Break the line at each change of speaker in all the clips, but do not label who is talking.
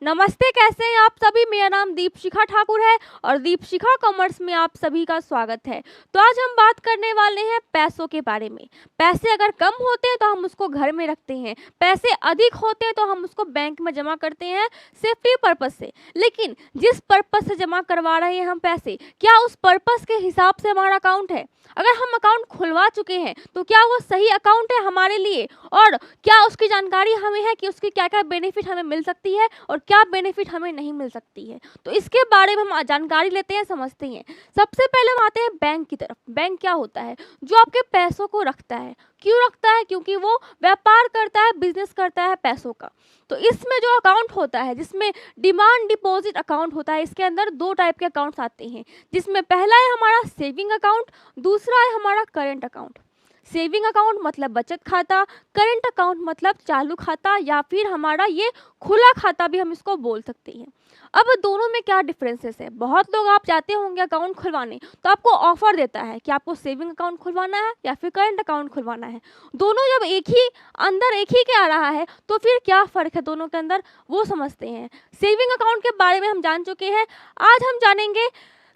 नमस्ते, कैसे हैं आप सभी। मेरा नाम दीपशिखा ठाकुर है और दीपशिखा कॉमर्स में आप सभी का स्वागत है। तो आज हम बात करने वाले हैं पैसों के बारे में। पैसे अगर कम होते हैं तो हम उसको घर में रखते हैं, पैसे अधिक होते हैं तो हम उसको बैंक में जमा करते हैं सेफ्टी पर्पज से। लेकिन जिस पर्पज से जमा करवा रहे हैं हम पैसे, क्या उस पर्पज के हिसाब से हमारा अकाउंट है? अगर हम अकाउंट खुलवा चुके हैं तो क्या वो सही अकाउंट है हमारे लिए, और क्या उसकी जानकारी हमें है कि उसकी क्या क्या बेनिफिट हमें मिल सकती है और क्या बेनिफिट हमें नहीं मिल सकती है। तो इसके बारे में हम जानकारी लेते हैं, समझते हैं। सबसे पहले हम आते हैं बैंक की तरफ। बैंक क्या होता है? जो आपके पैसों को रखता है। क्यों रखता है? क्योंकि वो व्यापार करता है, बिजनेस करता है पैसों का। तो इसमें जो अकाउंट होता है, जिसमें डिमांड डिपॉजिट अकाउंट होता है, इसके अंदर दो टाइप के अकाउंट्स आते हैं, जिसमें पहला है हमारा सेविंग अकाउंट, दूसरा है हमारा करंट अकाउंट। सेविंग अकाउंट मतलब बचत खाता, करंट अकाउंट मतलब चालू खाता, या फिर हमारा ये खुला खाता भी हम इसको बोल सकते हैं। अब दोनों में क्या डिफरेंसेस है? बहुत लोग आप जाते होंगे अकाउंट खुलवाने तो आपको ऑफर देता है कि आपको सेविंग अकाउंट खुलवाना है या फिर करंट अकाउंट खुलवाना है। दोनों जब एक ही के आ रहा है तो फिर क्या फ़र्क है दोनों के अंदर, वो समझते हैं। सेविंग अकाउंट के बारे में हम जान चुके हैं, आज हम जानेंगे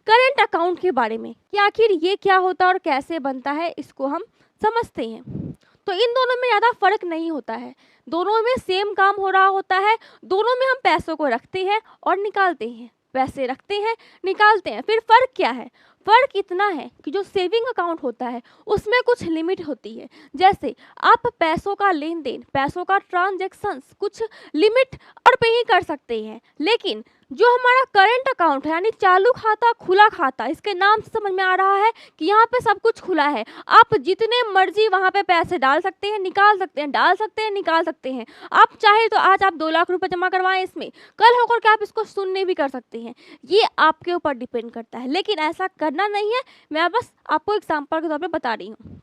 करंट अकाउंट के बारे में कि आखिर ये क्या होता है और कैसे बनता है, इसको हम समझते हैं। तो इन दोनों में ज़्यादा फर्क नहीं होता है, दोनों में सेम काम हो रहा होता है। दोनों में हम पैसों को रखते हैं और निकालते हैं, पैसे रखते हैं, निकालते हैं। फिर फ़र्क क्या है? फ़र्क इतना है कि जो सेविंग अकाउंट होता है उसमें कुछ लिमिट होती है। जैसे आप पैसों का लेन देन, पैसों का ट्रांजैक्शंस कुछ लिमिट और पे ही कर सकते हैं। लेकिन जो हमारा करंट अकाउंट है, यानी चालू खाता, खुला खाता, इसके नाम से समझ में आ रहा है कि यहाँ पे सब कुछ खुला है। आप जितने मर्जी वहाँ पे पैसे डाल सकते हैं, निकाल सकते हैं, डाल सकते हैं, निकाल सकते हैं। आप चाहे तो आज आप 2 लाख रुपए जमा करवाएं इसमें, कल होकर के आप इसको शून्य भी कर सकते हैं। ये आपके ऊपर डिपेंड करता है, लेकिन ऐसा करना नहीं है। मैं बस आपको एग्जाम्पल के तौर पर बता रही हूँ।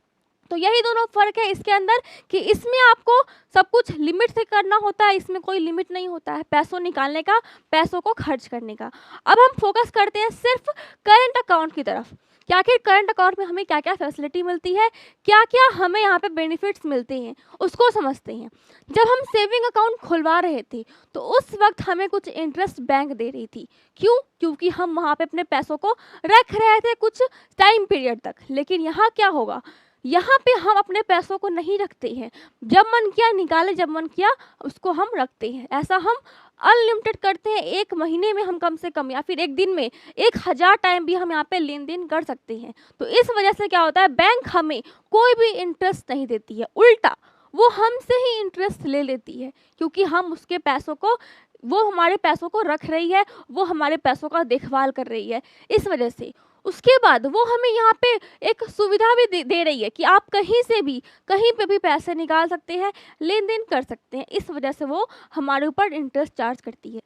तो यही दोनों फ़र्क है इसके अंदर कि इसमें आपको सब कुछ लिमिट से करना होता है, इसमें कोई लिमिट नहीं होता है पैसों निकालने का, पैसों को खर्च करने का। अब हम फोकस करते हैं सिर्फ करंट अकाउंट की तरफ कि आखिर करंट अकाउंट में हमें क्या क्या फैसिलिटी मिलती है, क्या क्या हमें यहाँ पे बेनिफिट्स मिलते हैं, उसको समझते हैं। जब हम सेविंग अकाउंट खुलवा रहे थे तो उस वक्त हमें कुछ इंटरेस्ट बैंक दे रही थी। क्यों? क्योंकि हम वहाँ पे अपने पैसों को रख रहे थे कुछ टाइम पीरियड तक। लेकिन यहाँ क्या होगा? यहाँ पे हम अपने पैसों को नहीं रखते हैं, जब मन किया निकाले, जब मन किया उसको हम रखते हैं। ऐसा हम अनलिमिटेड करते हैं, एक महीने में हम कम से कम या फिर एक दिन में 1000 टाइम भी हम यहाँ पे लेन देन कर सकते हैं। तो इस वजह से क्या होता है, बैंक हमें कोई भी इंटरेस्ट नहीं देती है, उल्टा वो हमसे ही इंटरेस्ट ले लेती है, क्योंकि हम उसके पैसों को, वो हमारे पैसों को रख रही है, वो हमारे पैसों का देखभाल कर रही है। इस वजह से उसके बाद वो हमें यहाँ पे एक सुविधा भी दे रही है कि आप कहीं से भी, कहीं पे भी पैसे निकाल सकते हैं, लेन देन कर सकते हैं। इस वजह से वो हमारे ऊपर इंटरेस्ट चार्ज करती है।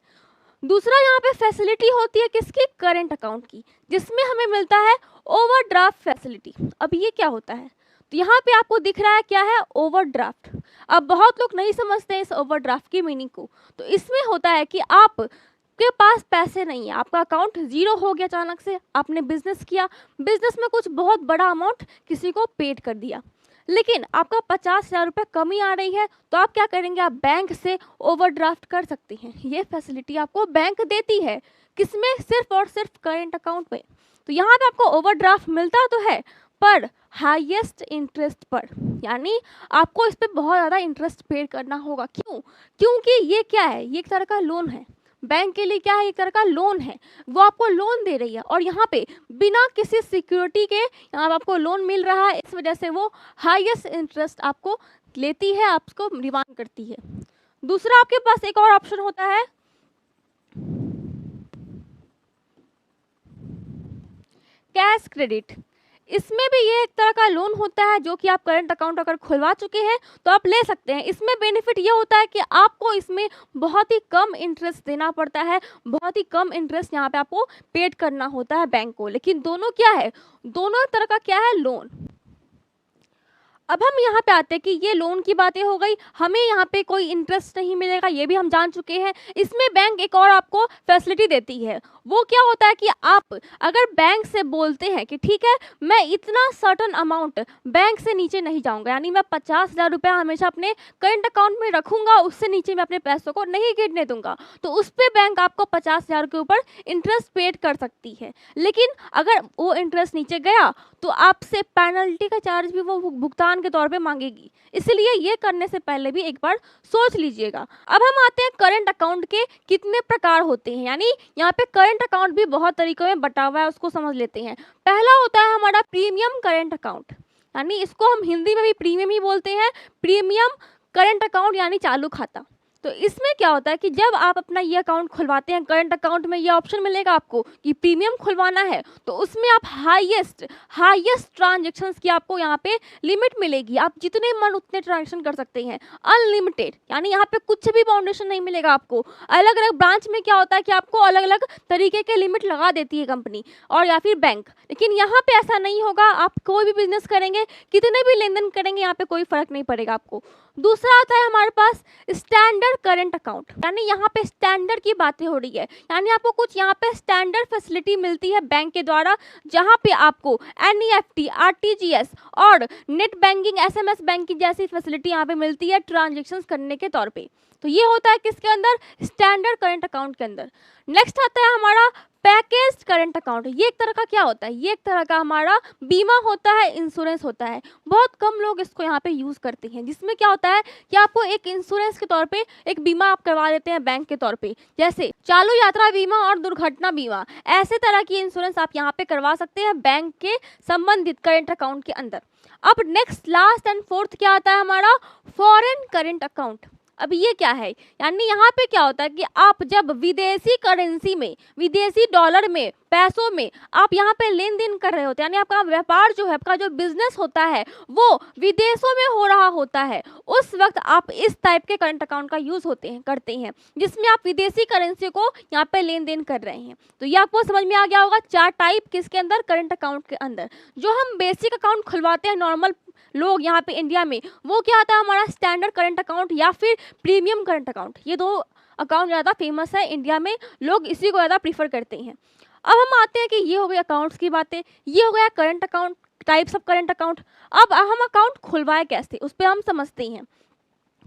दूसरा यहाँ पे फैसिलिटी होती है किसकी? करंट अकाउंट की, जिसमें हमें मिलता है ओवरड्राफ्ट फैसिलिटी। अब ये क्या होता है? तो यहाँ पे आपको दिख रहा है क्या है? ओवरड्राफ्ट। अब बहुत लोग नहीं समझते हैं इस ओवरड्राफ्ट की मीनिंग को। तो इसमें होता है कि आप के पास पैसे नहीं है, आपका अकाउंट जीरो हो गया, अचानक से आपने बिजनेस किया, बिजनेस में कुछ बहुत बड़ा अमाउंट किसी को पेड कर दिया, लेकिन आपका 50,000 रुपये कमी आ रही है, तो आप क्या करेंगे? आप बैंक से ओवरड्राफ्ट कर सकते हैं। ये फैसिलिटी आपको बैंक देती है, किसमें? सिर्फ और सिर्फ करंट अकाउंट में। तो यहाँ पे आपको ओवरड्राफ्ट मिलता तो है, पर हाईएस्ट इंटरेस्ट पर, यानी आपको इस पर बहुत ज़्यादा इंटरेस्ट पे करना होगा। क्यों? क्योंकि ये क्या है? ये एक तरह का लोन है। बैंक के लिए क्या है? एक तरह का लोन है, वो आपको लोन दे रही है और यहाँ पे बिना किसी सिक्योरिटी के यहाँ आपको लोन मिल रहा है। इस वजह से वो हाईएस्ट इंटरेस्ट आपको लेती है, आपको डिमांड करती है। दूसरा आपके पास एक और ऑप्शन होता है कैश क्रेडिट। इसमें भी ये एक तरह का लोन होता है, जो कि आप करंट अकाउंट अगर खुलवा चुके हैं तो आप ले सकते हैं। इसमें बेनिफिट ये होता है कि आपको इसमें बहुत ही कम इंटरेस्ट देना पड़ता है, बहुत ही कम इंटरेस्ट यहाँ पे आपको पेड करना होता है बैंक को। लेकिन दोनों क्या है? दोनों तरह का क्या है? लोन। अब हम यहाँ पे आते हैं कि ये लोन की बातें हो गई, हमें यहाँ पे कोई इंटरेस्ट नहीं मिलेगा, ये भी हम जान चुके हैं। इसमें बैंक एक और आपको फैसिलिटी देती है, वो क्या होता है कि आप अगर बैंक से बोलते हैं कि ठीक है मैं इतना सर्टन अमाउंट बैंक से नीचे नहीं जाऊंगा, यानी मैं 50,000 रुपया हमेशा अपने करंट अकाउंट में रखूंगा, उससे नीचे मैं अपने पैसों को नहीं गिरने दूंगा, तो उस पर बैंक आपको 50,000 के ऊपर इंटरेस्ट पेड कर सकती है। लेकिन अगर वो इंटरेस्ट नीचे गया तो आपसे पेनल्टी का चार्ज भी वो भुगतान के तौर पे मांगेगी, इसलिए ये करने से पहले भी एक बार सोच लीजिएगा। अब हम आते हैं करंट अकाउंट के कितने प्रकार होते हैं, यानी यहाँ पे करंट अकाउंट भी बहुत तरीकों में बटा हुआ है, उसको समझ लेते हैं। पहला होता है हमारा प्रीमियम करंट अकाउंट, यानी इसको हम हिंदी में भी प्रीमियम ही बोलते हैं, प्रीमियम करंट अकाउंट यानी चालू खाता। तो इसमें क्या होता है कि जब आप अपना ये अकाउंट खुलवाते हैं, करंट अकाउंट में ये ऑप्शन मिलेगा आपको कि प्रीमियम खुलवाना है, तो उसमें आप हाईएस्ट ट्रांजैक्शंस की आपको यहाँ पे लिमिट मिलेगी, आप जितने मन उतने ट्रांजैक्शन कर सकते हैं, अनलिमिटेड, यानी यहाँ पे कुछ भी बाउंडेशन नहीं मिलेगा आपको। अलग अलग ब्रांच में क्या होता है कि आपको अलग अलग तरीके के लिमिट लगा देती है कंपनी और या फिर बैंक, लेकिन यहाँ पे ऐसा नहीं होगा। आप कोई भी बिजनेस करेंगे, कितने भी लेन देन करेंगे, यहाँ पे कोई फर्क नहीं पड़ेगा आपको। दूसरा आता है हमारे पास स्टैंडर्ड करंट अकाउंट, यानी यहाँ पे स्टैंडर्ड की बातें हो रही है, यानी आपको कुछ यहाँ पे स्टैंडर्ड फैसिलिटी मिलती है बैंक के द्वारा, जहाँ पे आपको NEFT, RTGS और नेट बैंकिंग, SMS बैंकिंग जैसी फैसिलिटी यहाँ पे मिलती है ट्रांजेक्शन्स करने के तौर पे। तो ये होता है किसके अंदर, स्टैंडर्ड करंट अकाउंट के अंदर। नेक्स्ट आता है हमारा पैकेज्ड करंट अकाउंट। ये एक तरह का क्या होता है, ये एक तरह का हमारा बीमा होता है, इंश्योरेंस होता है। बहुत कम लोग इसको यहाँ पे यूज़ करते हैं, जिसमें क्या होता है कि आपको एक इंश्योरेंस के तौर पे एक बीमा आप करवा देते हैं बैंक के तौर पे, जैसे चालू यात्रा बीमा और दुर्घटना बीमा, ऐसे तरह की इंश्योरेंस आप यहाँ पे करवा सकते हैं बैंक के संबंधित करंट अकाउंट के अंदर। अब नेक्स्ट लास्ट एंड फोर्थ क्या आता है हमारा, फॉरेन करंट अकाउंट। अब ये क्या है, यानी यहाँ पे क्या होता है कि आप जब विदेशी करेंसी में, विदेशी डॉलर में, पैसों में आप यहाँ पे लेन देन कर रहे होते हैं, यानी आपका व्यापार जो है, आपका जो बिजनेस होता है वो विदेशों में हो रहा होता है, उस वक्त आप इस टाइप के करंट अकाउंट का यूज़ करते हैं, जिसमें आप विदेशी करेंसी को यहाँ पे लेन देन कर रहे हैं। तो ये आपको समझ में आ गया होगा, 4 टाइप किसके अंदर, करंट अकाउंट के अंदर। जो हम बेसिक अकाउंट खुलवाते हैं नॉर्मल लोग यहाँ पे इंडिया में, वो क्या आता है हमारा स्टैंडर्ड करंट अकाउंट या फिर प्रीमियम करंट अकाउंट। ये 2 अकाउंट ज़्यादा फेमस है इंडिया में, लोग इसी को ज़्यादा प्रीफर करते हैं। अब हम आते हैं कि ये हो गई अकाउंट्स की बातें, ये हो गया current account, types of current account. अब हम अकाउंट खुलवाए कैसे, उस पर हम समझते हैं।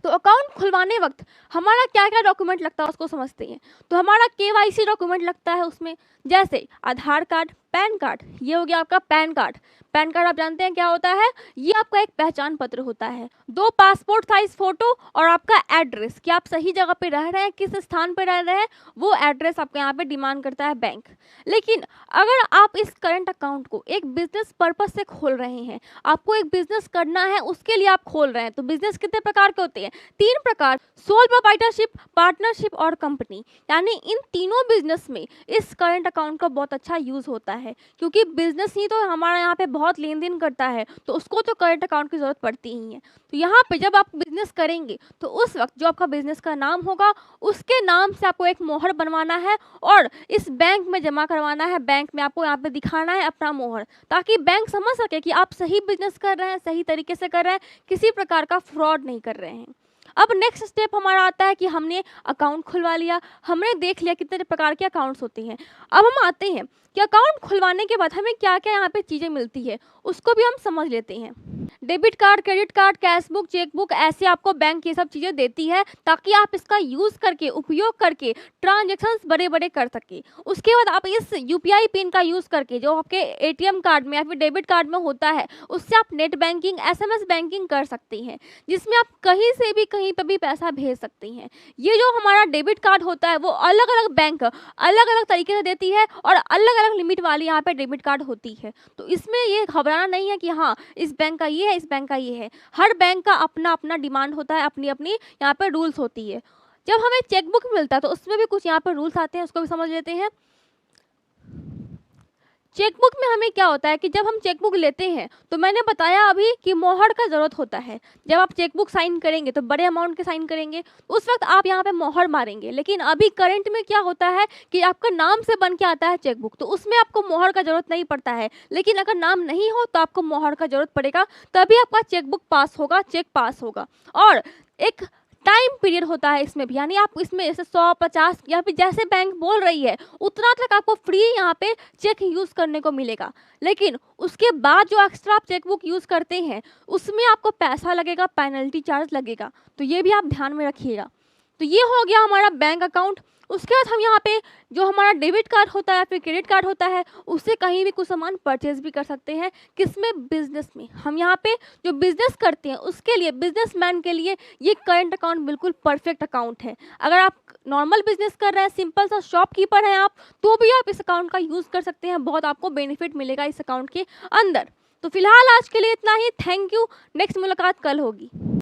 तो अकाउंट खुलवाने वक्त हमारा क्या क्या डॉक्यूमेंट लगता है उसको समझते हैं। तो हमारा KYC डॉक्यूमेंट लगता है उसमें, जैसे आधार कार्ड, पैन कार्ड। ये हो गया आपका पैन कार्ड। पैन कार्ड आप जानते हैं क्या होता है, ये आपका एक पहचान पत्र होता है। 2 पासपोर्ट साइज फोटो और आपका एड्रेस, कि आप सही जगह पे रह रहे हैं, किस स्थान पे रह रहे हैं, वो एड्रेस आपका यहाँ पे डिमांड करता है बैंक। लेकिन अगर आप इस करंट अकाउंट को एक बिजनेस पर्पस से खोल रहे हैं, आपको एक बिजनेस करना है, उसके लिए आप खोल रहे हैं, तो बिजनेस कितने प्रकार के होते हैं, 3 प्रकार, सोल प्रोप्राइटरशिप, पार्टनरशिप और कंपनी। यानी इन तीनों बिजनेस में इस करंट अकाउंट का बहुत अच्छा यूज होता है, क्योंकि बिजनेस ही तो हमारा यहाँ पे बहुत लेन देन करता है, तो उसको तो करंट अकाउंट की जरूरत पड़ती ही है। तो यहाँ पे जब आप बिजनेस करेंगे तो उस वक्त जो आपका बिजनेस का नाम होगा, उसके नाम से आपको एक मोहर बनवाना है और इस बैंक में जमा करवाना है। बैंक में आपको यहाँ पे दिखाना है अपना मोहर, ताकि बैंक समझ सके कि आप सही बिजनेस कर रहे हैं, सही तरीके से कर रहे हैं, किसी प्रकार का फ्रॉड नहीं कर रहे हैं। अब नेक्स्ट स्टेप हमारा आता है कि हमने अकाउंट खुलवा लिया, हमने देख लिया कितने प्रकार के अकाउंट्स होते हैं। अब हम आते हैं कि अकाउंट खुलवाने के बाद हमें क्या क्या यहाँ पे चीज़ें मिलती है, उसको भी हम समझ लेते हैं। Debit card, credit card, cashbook, chequebook, ऐसे आपको बैंक ये सब चीज़ें देती है, ताकि आप इसका यूज़ करके, उपयोग करके ट्रांजेक्शन्स बड़े बड़े कर सके। उसके बाद आप इस UPI पिन का यूज़ करके, जो आपके ATM कार्ड में या फिर डेबिट कार्ड में होता है, उससे आप नेट बैंकिंग, SMS बैंकिंग कर सकते हैं, जिसमें आप कहीं से भी कहीं पर भी पैसा भेज सकते हैं। ये जो हमारा डेबिट कार्ड होता है, वो अलग अलग बैंक अलग अलग तरीके से देती है और अलग अलग लिमिट वाली यहाँ पे डेबिट कार्ड होती है। तो इसमें ये घबराना नहीं है कि हाँ इस बैंक का ये है, इस बैंक का ये है। हर बैंक का अपना अपना डिमांड होता है, अपनी अपनी यहाँ पे रूल्स होती है। जब हमें चेकबुक मिलता है तो उसमें भी कुछ यहाँ पे रूल्स आते हैं, उसको भी समझ लेते हैं। चेकबुक में हमें क्या होता है कि जब हम चेकबुक लेते हैं तो मैंने बताया अभी कि मोहर का ज़रूरत होता है। जब आप चेकबुक साइन करेंगे तो बड़े अमाउंट के साइन करेंगे, उस वक्त आप यहाँ पे मोहर मारेंगे। लेकिन अभी करंट में क्या होता है कि आपका नाम से बन के आता है चेकबुक, तो उसमें आपको मोहर का ज़रूरत नहीं पड़ता है। लेकिन अगर नाम नहीं हो तो आपको मोहर का ज़रूरत पड़ेगा, तभी आपका चेकबुक पास होगा, चेक पास होगा। और एक टाइम पीरियड होता है इसमें भी, यानी आप इसमें जैसे 100-50 या फिर जैसे बैंक बोल रही है उतना तक आपको फ्री यहाँ पे चेक यूज़ करने को मिलेगा। लेकिन उसके बाद जो एक्स्ट्रा आप चेकबुक यूज़ करते हैं उसमें आपको पैसा लगेगा, पेनल्टी चार्ज लगेगा। तो ये भी आप ध्यान में रखिएगा। तो ये हो गया हमारा बैंक अकाउंट। उसके बाद हम यहाँ पे जो हमारा डेबिट कार्ड होता है या फिर क्रेडिट कार्ड होता है उससे कहीं भी कुछ सामान परचेज भी कर सकते हैं। किसमें? बिजनेस में। हम यहाँ पे जो बिजनेस करते हैं उसके लिए, बिजनेसमैन के लिए ये करंट अकाउंट बिल्कुल परफेक्ट अकाउंट है। अगर आप नॉर्मल बिजनेस कर रहे हैं, सिंपल सा शॉपकीपर हैं आप, तो भी आप इस अकाउंट का यूज़ कर सकते हैं। बहुत आपको बेनिफिट मिलेगा इस अकाउंट के अंदर। तो फिलहाल आज के लिए इतना ही। Thank you. नेक्स्ट मुलाकात कल होगी।